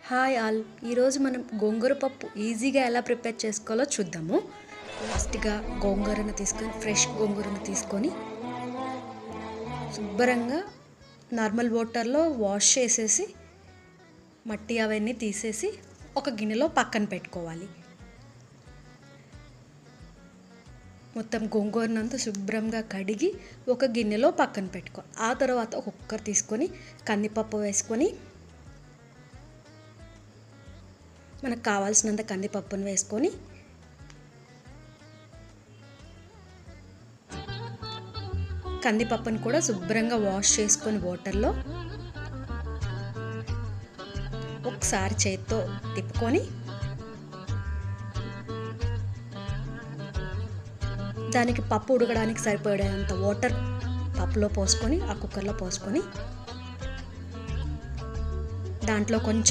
Hi all, ఈరోజు మనం గోంగూర పప్పు ఈజీగా ఎలా ప్రిపేర్ చేసుకోవాలో చూద్దాము. ఫస్ట్గా గోంగూరను తీసుకొని ఫ్రెష్ గోంగూరను తీసుకొని శుభ్రంగా నార్మల్ వాటర్లో వాష్ చేసేసి మట్టి అవన్నీ తీసేసి ఒక గిన్నెలో పక్కన పెట్టుకోవాలి. మొత్తం గోంగూరనంతా శుభ్రంగా కడిగి ఒక గిన్నెలో పక్కన పెట్టుకోవాలి. ఆ తర్వాత ఒక కుక్కర్ తీసుకొని కందిపప్పు వేసుకొని మనకు కావాల్సినంత కందిపప్పును వేసుకొని కందిపప్పును కూడా శుభ్రంగా వాష్ చేసుకొని వాటర్లో ఒకసారి చేత్తో తిప్పుకొని దానికి పప్పు ఉడకడానికి సరిపడేంత వాటర్ పప్పులో పోసుకొని ఆ కుక్కర్లో పోసుకొని దాంట్లో కొంచెం